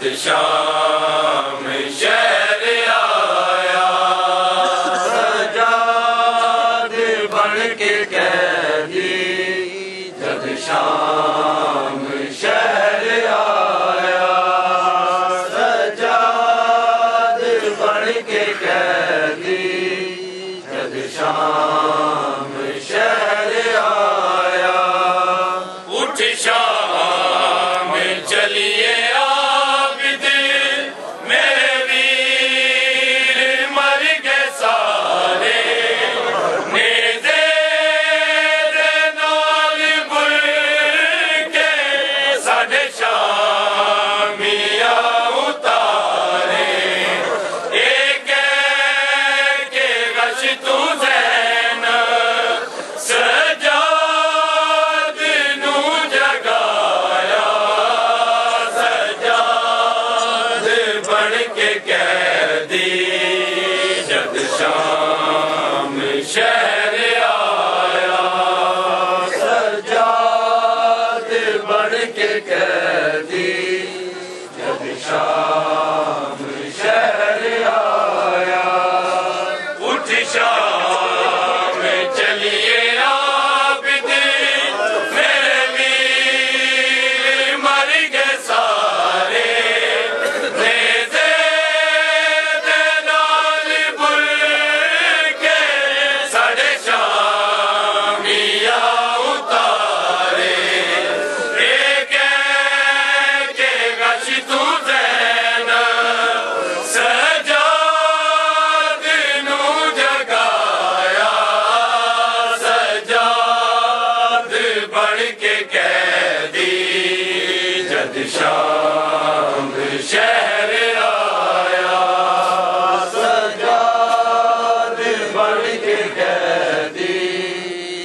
جد شام شہر آیا سجاد بن کے قیدی جد شام شہر آیا سجاد بن کے قیدی جد شام شہر آیا اٹھ شام چلیے عابد میرے ویر مر گئے سارے نیزے دے نال بل کے ساڈے شامیاں اتارے ایک کے غش تو زین سجاد نو جگایا سجاد بن کے قیدی جد شام شہر آیا سجاد بن کے قیدی جد شام شہر آیا اٹھ شام چلیے عابد میرے ویر مر گئے سارے نیزے دے نال بل کے ساڈے شامیاں اتارے ایک کے غش تو زین سجاد نو جگایا سجاد بن کے قیدی جد شام شہر آیا سجاد بن کے قیدی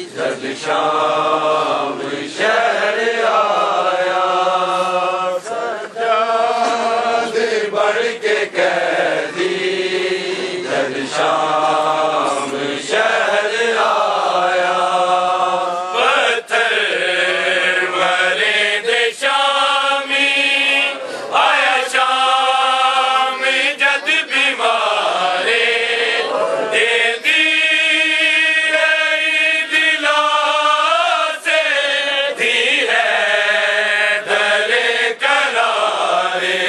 جد شام شہر آیا سجاد بن کے قیدی جد شام شہر آیا پتھر مرے دے شامی آیا شام جد بیمارے دے دی دلا سے تھی ہے دلے کرارے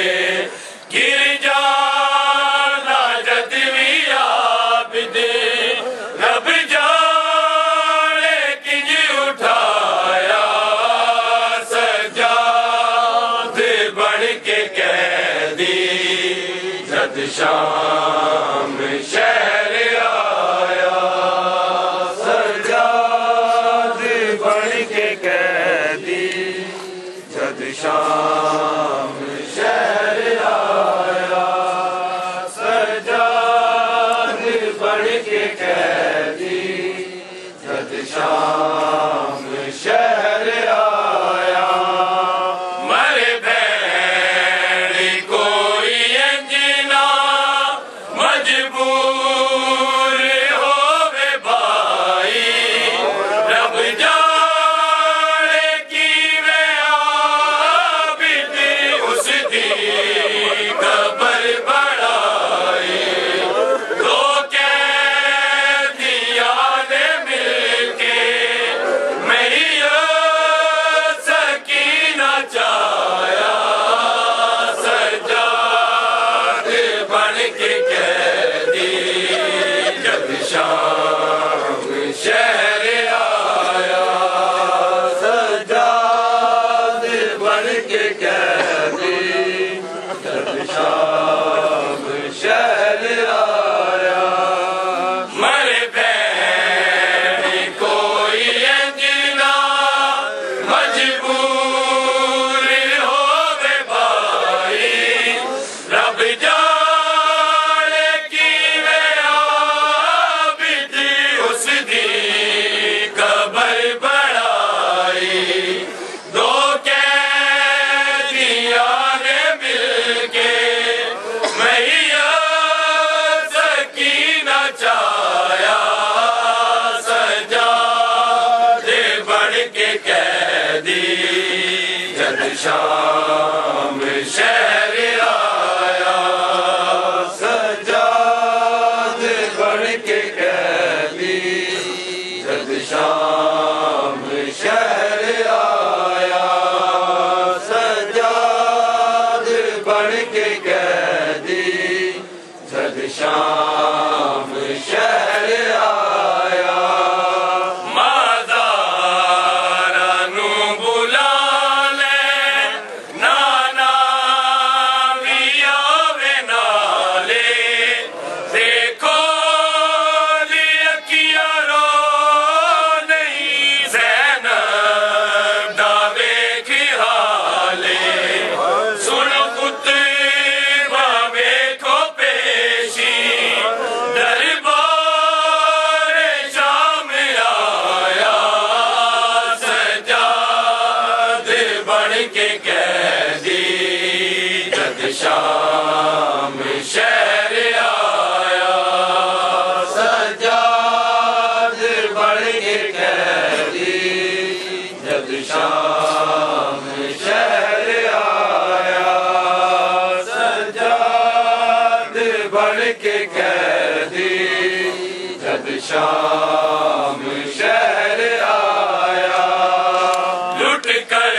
گر جانا جد بھی عابد رب جانے کنج اٹھایا سجاد بن کے قیدی جد شام شہر آیا سجاد بن کے قیدی جد شام شہر آیا سجاد بن کے قیدی جد شام شہر آیا مر بھیڑ کوئی انجنا مجبور ہووے بھائی رب جانے کیویں عابد اس دی قبر بڑھائی دو قیدیاں نے مل کے میری سکینہ چایا سجاد بن کے قیدی جد شام شہر آیا سجاد بن کے قیدی جد شام شہر آیا مر بھیڑ کوئی انجنا مجبور ہووے بھائی رب جانے کیویں عابد اس دی قبر بڑھائی دو قیدیاں نے مل کے میاں سکینہ چایا سجاد بن کے قیدی جد شام شہر آیا سجاد بن کے قیدی جب شام شہر آیا سجاد بن کے قیدی جب شام شہر آیا شام شہر آیا سجاد بن کے قیدی جب شام شہر آیا سجاد بن کے قیدی جب شام شہر آیا لٹ کر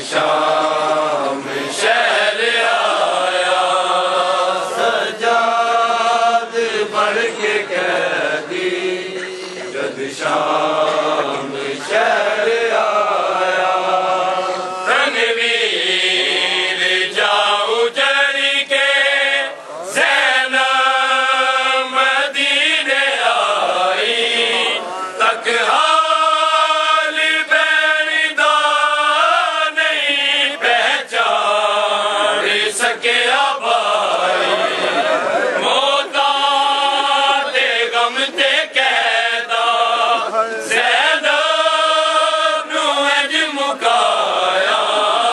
شام شہر آیا سجاد بن کے قیدی جب شام